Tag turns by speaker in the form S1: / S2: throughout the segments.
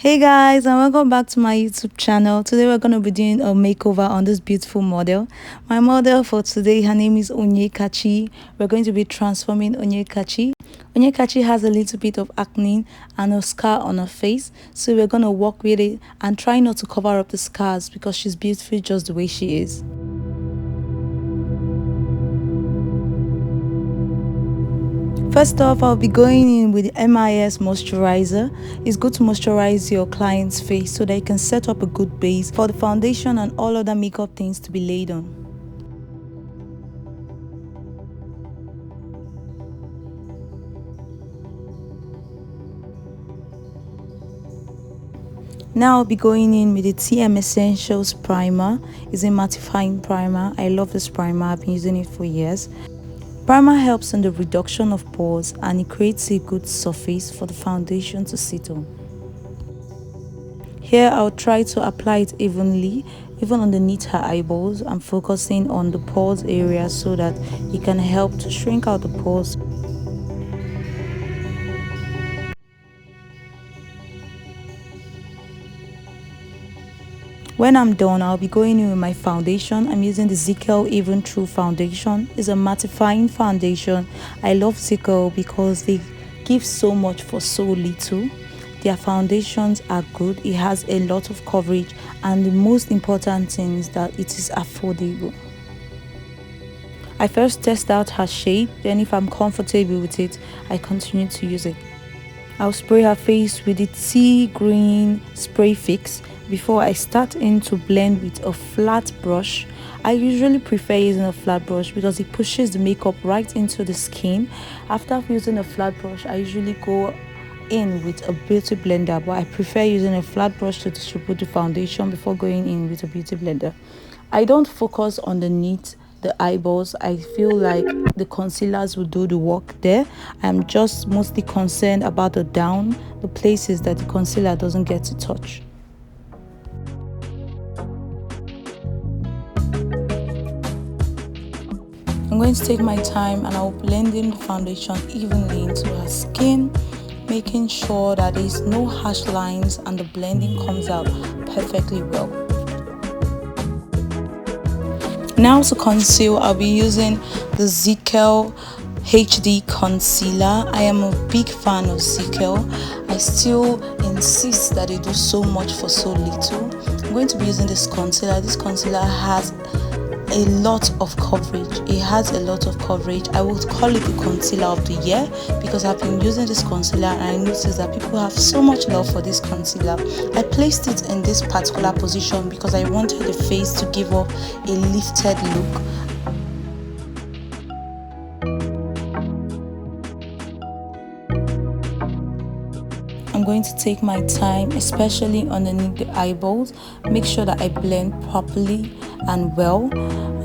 S1: Hey guys, and welcome back to my YouTube channel. Today we're going to be doing a makeover on this beautiful model. My model for today, her name is Onyekachi. We're going to be transforming Onyekachi. Onyekachi has a little bit of acne and a scar on her face, so we're going to work with it and try not to cover up the scars because she's beautiful just the way she is. First off, I'll be going in with the SYLVIA'S moisturizer. It's good to moisturize your client's face so that you can set up a good base for the foundation and all other makeup things to be laid on. Now I'll be going in with the TM Essentials primer. It's a mattifying primer. I love this primer. I've been using it for years. Primer helps in the reduction of pores and it creates a good surface for the foundation to sit on. Here I'll try to apply it evenly, even underneath her eyeballs. I'm focusing on the pores area so that it can help to shrink out the pores. When I'm done, I'll be going in with my foundation. I'm using the Zickel Even True foundation. It's a mattifying foundation. I love Zickel because they give so much for so little. Their foundations are good. It has a lot of coverage, and the most important thing is that it is affordable. I first test out her shade, then if I'm comfortable with it, I continue to use it. I'll spray her face with the tea green spray fix before I start in to blend with a flat brush. I usually prefer using a flat brush because it pushes the makeup right into the skin. After using a flat brush, I usually go in with a beauty blender, but I prefer using a flat brush to distribute the foundation before going in with a beauty blender. I don't focus underneath the eyeballs. I feel like the concealers will do the work there. I'm just mostly concerned about the down, the places that the concealer doesn't get to touch. I'm going to take my time and I'll blend in the foundation evenly into her skin, making sure that there is no harsh lines and the blending comes out perfectly well. Now to conceal, I'll be using the Zickel HD concealer. I am a big fan of Zickel. I still insist that they do so much for so little. I'm going to be using this concealer. This concealer has a lot of coverage. It has a lot of coverage. I would call it the concealer of the year because I've been using this concealer and I noticed that people have so much love for this concealer. I placed it in this particular position because I wanted the face to give off a lifted look. I'm going to take my time, especially underneath the eyeballs. Make sure that I blend properly and well,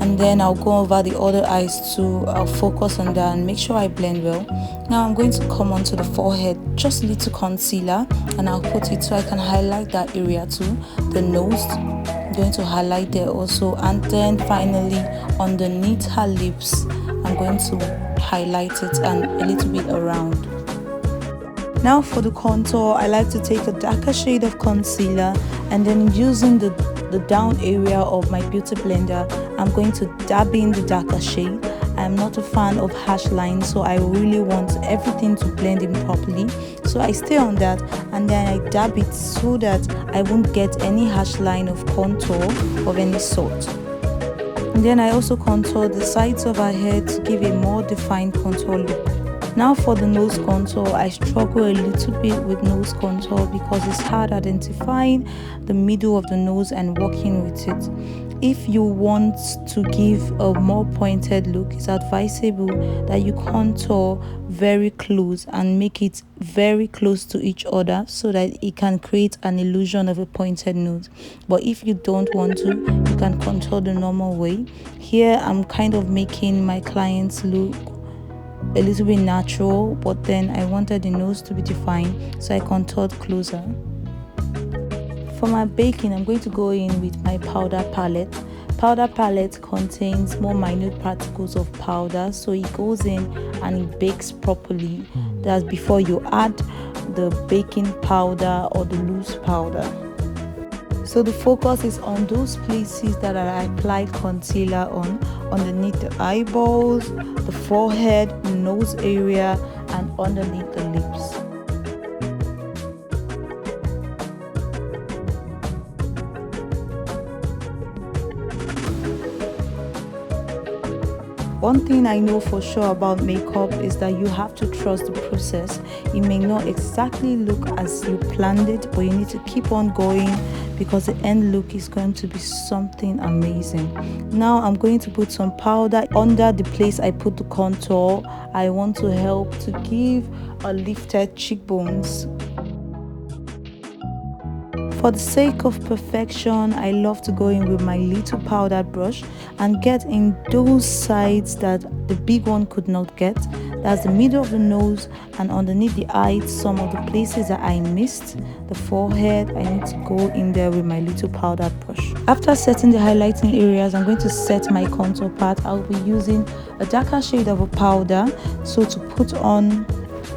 S1: and then I'll go over the other eyes too. I'll focus on that and make sure I blend well. Now I'm going to come onto the forehead, just a little concealer, and I'll put it so I can highlight that area too. The nose, I'm going to highlight there also, and then finally underneath her lips I'm going to highlight it and a little bit around. Now for the contour, I like to take a darker shade of concealer and then using the down area of my beauty blender, I'm going to dab in the darker shade. I'm not a fan of harsh lines, so I really want everything to blend in properly. So I stay on that and then I dab it so that I won't get any harsh line of contour of any sort. And then I also contour the sides of her head to give a more defined contour look. Now for the nose contour, I struggle a little bit with nose contour because it's hard identifying the middle of the nose and working with it. If you want to give a more pointed look, it's advisable that you contour very close and make it very close to each other so that it can create an illusion of a pointed nose. But if you don't want to, you can contour the normal way. Here I'm kind of making my clients look a little bit natural, but then I wanted the nose to be defined, so I contoured closer. For my baking, I'm going to go in with my powder palette. Powder palette contains more minute particles of powder, so it goes in and it bakes properly. That's before you add the baking powder or the loose powder. So the focus is on those places that I applied concealer on, underneath the eyeballs, the forehead, nose area, and underneath the lips. One thing I know for sure about makeup is that you have to trust the process. It may not exactly look as you planned it, but you need to keep on going because the end look is going to be something amazing. Now I'm going to put some powder under the place I put the contour. I want to help to give a lifted cheekbones. For the sake of perfection, I love to go in with my little powdered brush and get in those sides that the big one could not get. That's the middle of the nose and underneath the eyes, some of the places that I missed. The forehead, I need to go in there with my little powdered brush. After setting the highlighting areas, I'm going to set my contour part. I'll be using a darker shade of a powder, so to put on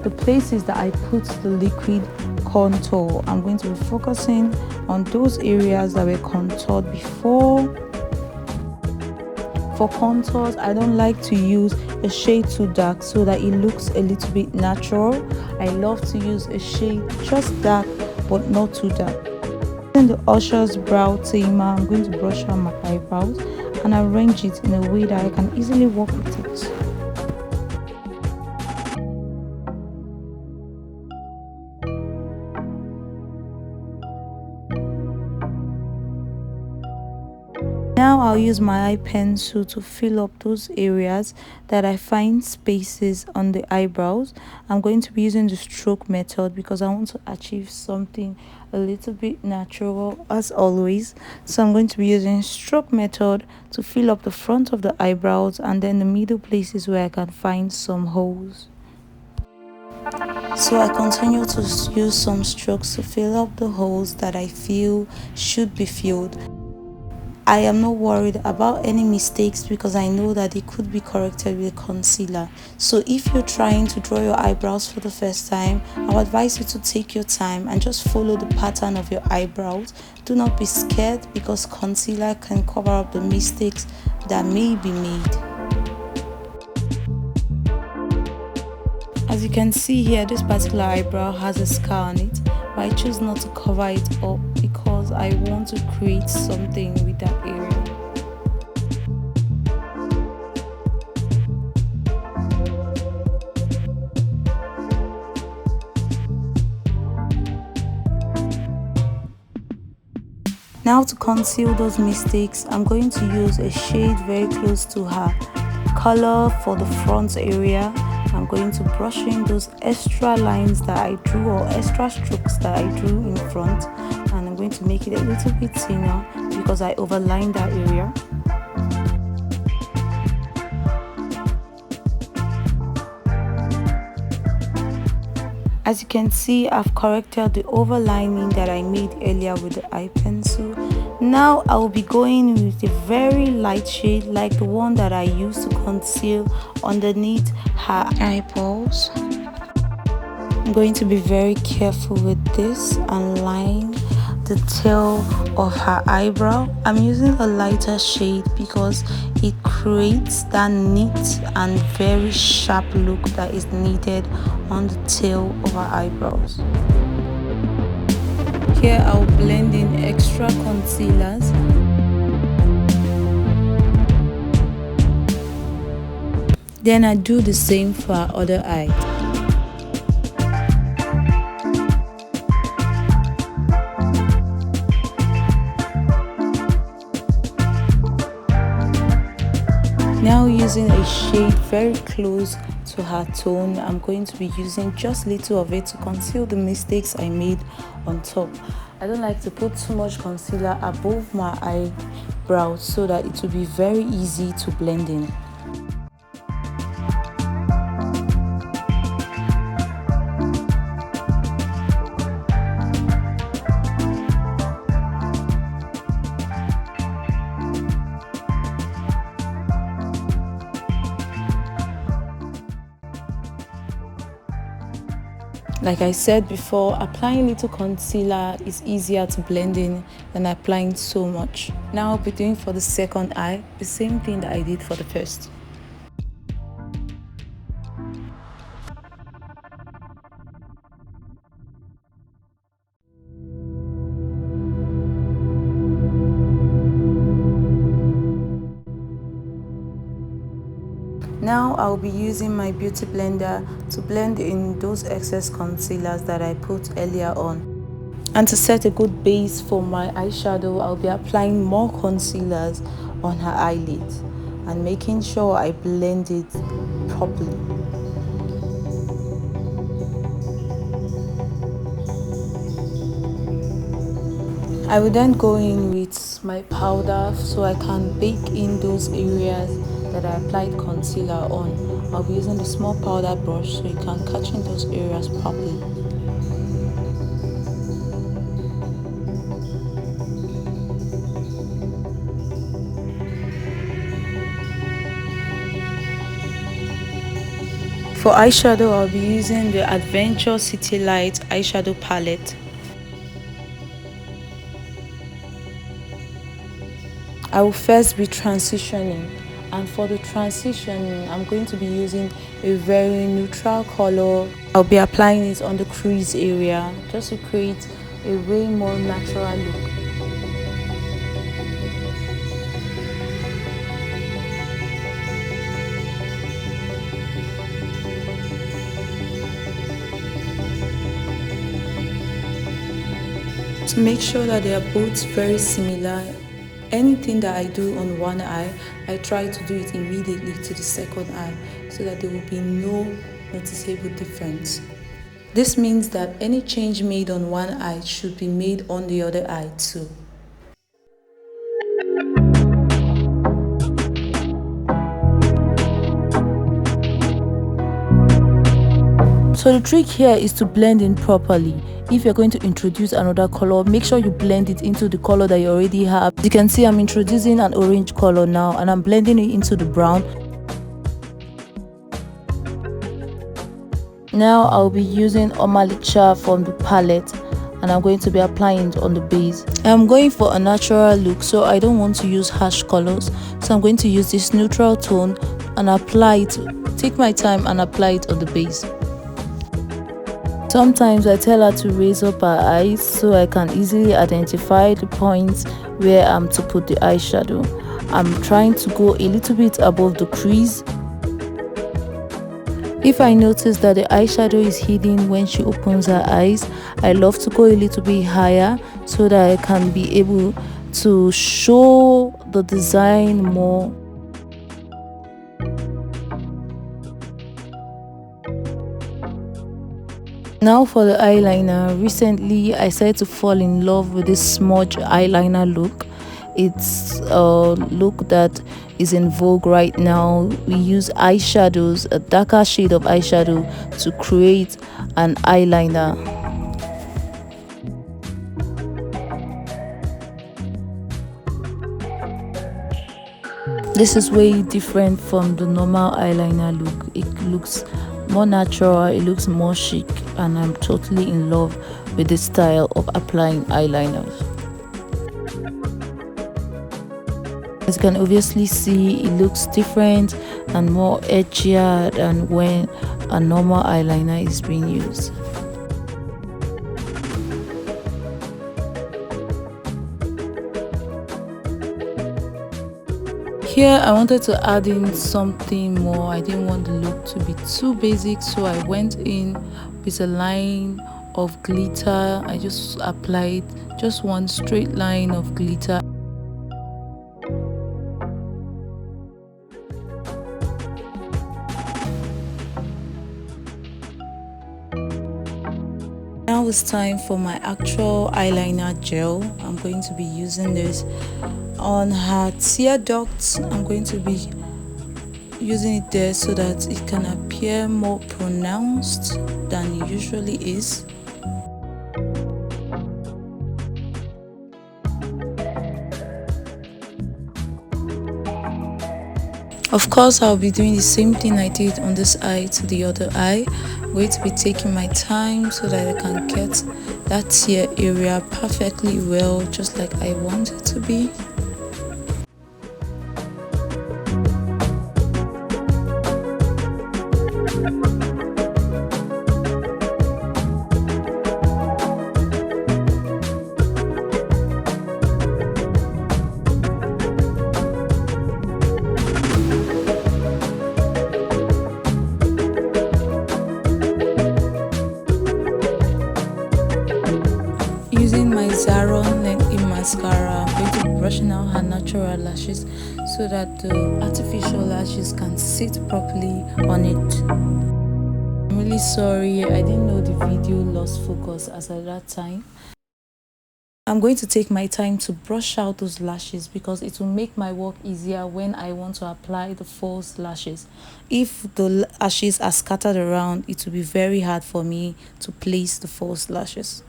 S1: the places that I put the liquid contour, I'm going to be focusing on those areas that were contoured before. For contours, I don't like to use a shade too dark so that it looks a little bit natural. I love to use a shade just dark but not too dark. In the Usher's brow tamer, I'm going to brush on my eyebrows and arrange it in a way that I can easily work with it. Now I'll use my eye pencil to fill up those areas that I find spaces on the eyebrows. I'm going to be using the stroke method because I want to achieve something a little bit natural as always. So I'm going to be using stroke method to fill up the front of the eyebrows and then the middle places where I can find some holes. So I continue to use some strokes to fill up the holes that I feel should be filled. I am not worried about any mistakes because I know that it could be corrected with concealer. So if you're trying to draw your eyebrows for the first time, I would advise you to take your time and just follow the pattern of your eyebrows. Do not be scared because concealer can cover up the mistakes that may be made. As you can see here, this particular eyebrow has a scar on it, but I choose not to cover it up because I want to create something with that area. Now to conceal those mistakes, I'm going to use a shade very close to her color for the front area. I'm going to brush in those extra lines that I drew or extra strokes that I drew in front, and I'm going to make it a little bit thinner because I overlined that area. As you can see, I've corrected the overlining that I made earlier with the eye pencil. Now I will be going with a very light shade like the one that I used to conceal underneath her eyeballs. I'm going to be very careful with this and line the tail of her eyebrow. I'm using a lighter shade because it creates that neat and very sharp look that is needed on the tail of her eyebrows. Here I'll blend in extra concealers. Then I do the same for her other eye. Now using a shade very close to her tone, I'm going to be using just little of it to conceal the mistakes I made on top. I don't like to put too much concealer above my eyebrows so that it will be very easy to blend in. Like I said before, applying little concealer is easier to blend in than applying so much. Now I'll be doing for the second eye the same thing that I did for the first. Now I'll be using my beauty blender to blend in those excess concealers that I put earlier on. And to set a good base for my eyeshadow, I'll be applying more concealers on her eyelids and making sure I blend it properly. I will then go in with my powder so I can bake in those areas that I applied concealer on. I'll be using the small powder brush so you can catch in those areas properly. For eyeshadow, I'll be using the Adventure City Light eyeshadow palette. I will first be transitioning, and for the transitioning I'm going to be using a very neutral color. I'll be applying it on the crease area just to create a way more natural look. To make sure that they are both very similar, anything that I do on one eye, I try to do it immediately to the second eye so that there will be no noticeable difference. This means that any change made on one eye should be made on the other eye too. So the trick here is to blend in properly. If you're going to introduce another color, make sure you blend it into the color that you already have. As you can see, I'm introducing an orange color now and I'm blending it into the brown. Now I'll be using onyekachi from the palette and I'm going to be applying it on the base. I'm going for a natural look, so I don't want to use harsh colors. So I'm going to use this neutral tone and apply it. Take my time and apply it on the base. Sometimes I tell her to raise up her eyes so I can easily identify the points where I'm to put the eyeshadow. I'm trying to go a little bit above the crease. If I notice that the eyeshadow is hidden when she opens her eyes, I love to go a little bit higher so that I can be able to show the design more. Now for the eyeliner. Recently I started to fall in love with this smudge eyeliner look. It's a look that is in vogue right now. We use eyeshadows, a darker shade of eyeshadow, to create an eyeliner. This is way different from the normal eyeliner look. It looks more natural, it looks more chic, and I'm totally in love with this style of applying eyeliners. As you can obviously see, it looks different and more edgier than when a normal eyeliner is being used. Here I wanted to add in something more. I didn't want the look to be too basic, so I went in with a line of glitter. I just applied just one straight line of glitter. Now it's time for my actual eyeliner gel. I'm going to be using this on her tear ducts. I'm going to be using it there so that it can appear more pronounced than it usually is. Of course, I'll be doing the same thing I did on this eye to the other eye. I'm going to be taking my time so that I can get that tear area perfectly well, just like I want it to be. Using my Zaron length mascara, I'm going to be brushing out her natural lashes so that the artificial lashes can sit properly on it. I'm really sorry, I didn't know the video lost focus as at that time. I'm going to take my time to brush out those lashes because it will make my work easier when I want to apply the false lashes. If the lashes are scattered around, it will be very hard for me to place the false lashes.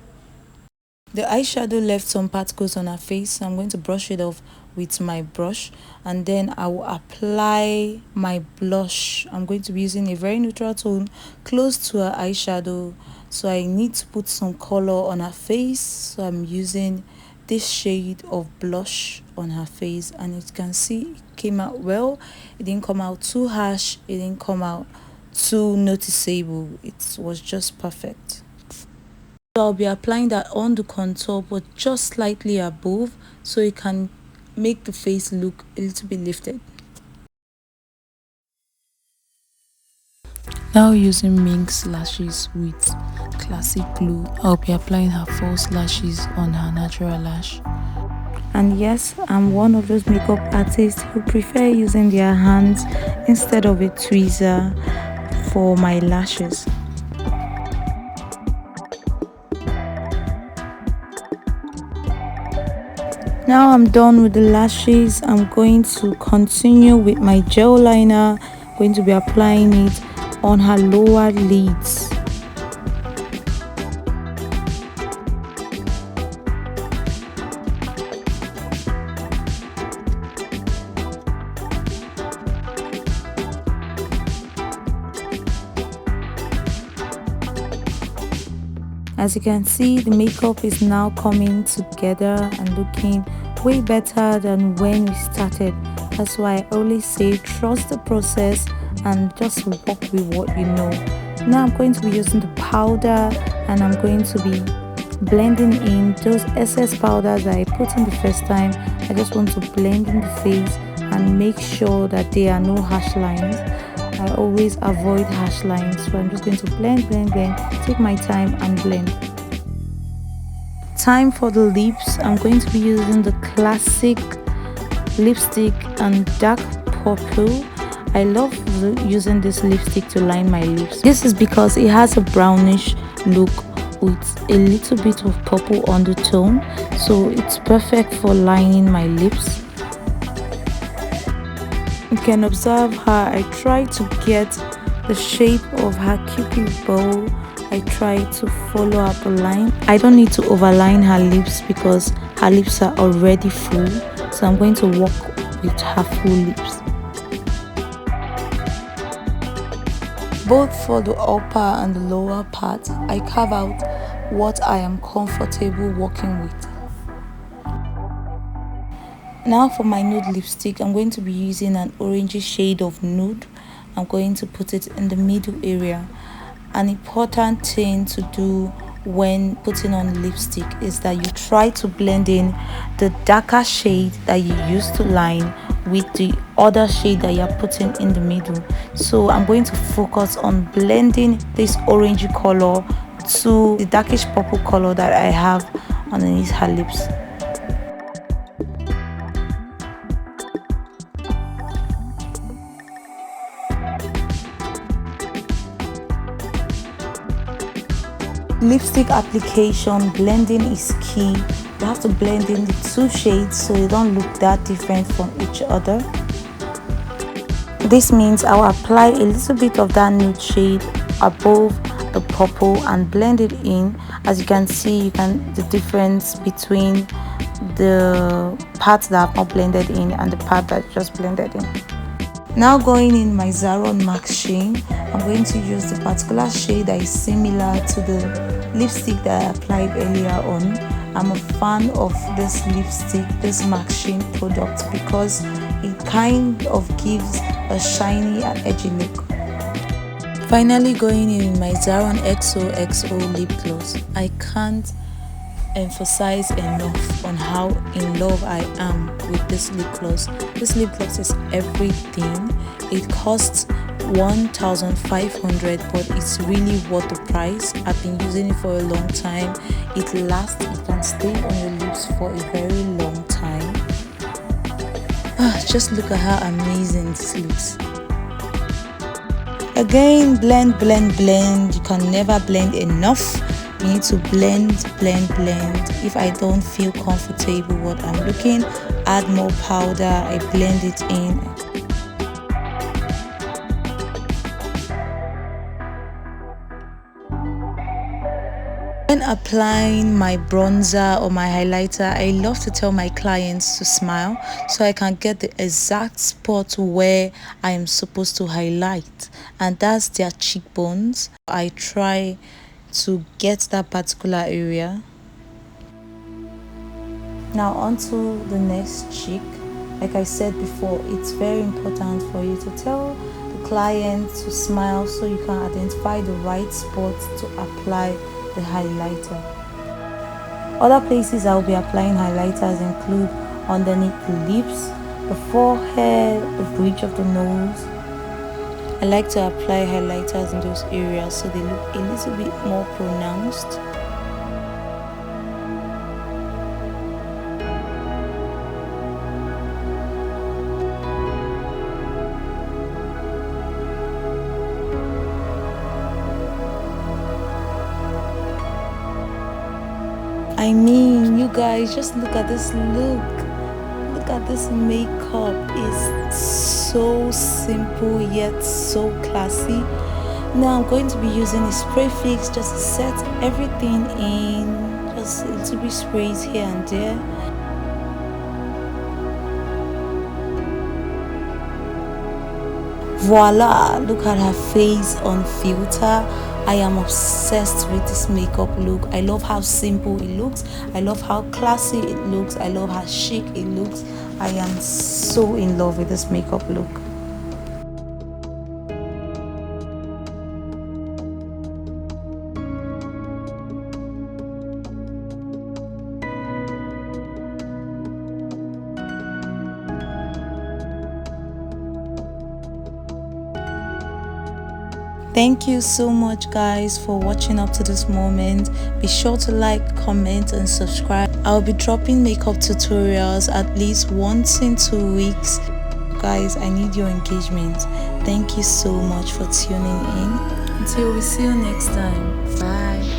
S1: The eyeshadow left some particles on her face, so I'm going to brush it off with my brush, and then I will apply my blush. I'm going to be using a very neutral tone close to her eyeshadow, so I need to put some color on her face. So I'm using this shade of blush on her face, and as you can see, it came out well. It didn't come out too harsh, it didn't come out too noticeable. It was just perfect. So I'll be applying that on the contour, but just slightly above, so it can make the face look a little bit lifted. Now using Mink's lashes with classic glue, I'll be applying her false lashes on her natural lash. And yes, I'm one of those makeup artists who prefer using their hands instead of a tweezer for my lashes. Now I'm done with the lashes. I'm going to continue with my gel liner. I'm going to be applying it on her lower lids. As you can see, the makeup is now coming together and looking way better than when we started. That's why I always say trust the process and just work with what you know. Now I'm going to be using the powder, and I'm going to be blending in those excess powders that I put in the first time. I just want to blend in the face and make sure that there are no harsh lines. I always avoid harsh lines, so I'm just going to blend, take my time and blend. Time for the lips. I'm going to be using the classic lipstick and dark purple. I love using this lipstick to line my lips. This is because it has a brownish look with a little bit of purple undertone, so it's perfect for lining my lips. You can observe how I try to get the shape of her cupid bow. I try to follow up a line. I don't need to overline her lips because her lips are already full, so I'm going to work with her full lips. Both for the upper and the lower part, I carve out what I am comfortable working with. Now for my nude lipstick, I'm going to be using an orangey shade of nude. I'm going to put it in the middle area. An important thing to do when putting on lipstick is that you try to blend in the darker shade that you used to line with the other shade that you're putting in the middle. So I'm going to focus on blending this orangey color to the darkish purple color that I have underneath her lips. Lipstick application, blending is key. You have to blend in the two shades so they don't look that different from each other. This means I'll apply a little bit of that nude shade above the purple and blend it in. As you can see, the difference between the parts that are not blended in and the part that just blended in. Now going in my Zaron Max shade, I'm going to use the particular shade that is similar to the lipstick that I applied earlier on. I'm a fan of this lipstick, this Max Sheen product, because it kind of gives a shiny and edgy look. Finally going in my Zaron XOXO lip gloss. I can't emphasize enough on how in love I am with this lip gloss. This lip gloss is everything. It costs 1,500, but it's really worth the price. I've been using it for a long time. It lasts, it can stay on your lips for a very long time. Just look at how amazing this looks. Again, blend, blend, blend. You can never blend enough. You need to blend, blend, blend. If I don't feel comfortable what I'm looking, add more powder. I blend it in. When applying my bronzer or my highlighter, I love to tell my clients to smile so I can get the exact spot where I am supposed to highlight, and that's their cheekbones. I try to get that particular area. Now onto the next cheek. Like I said before, it's very important for you to tell the client to smile so you can identify the right spot to apply the highlighter. Other places I will be applying highlighters include underneath the lips, the forehead, the bridge of the nose. I like to apply highlighters in those areas so they look a little bit more pronounced. I mean, you guys, just look at this look. Look at this makeup. It's so simple yet so classy. Now I'm going to be using a spray fix just to set everything in. Just a little bit sprays here and there. Voila! Look at her face on filter. I am obsessed with this makeup look. I love how simple it looks. I love how classy it looks. I love how chic it looks. I am so in love with this makeup look. Thank you so much guys for watching up to this moment. Be sure to like, comment and subscribe. I'll be dropping makeup tutorials at least once in 2 weeks. Guys, I need your engagement. Thank you so much for tuning in. Until we see you next time. Bye.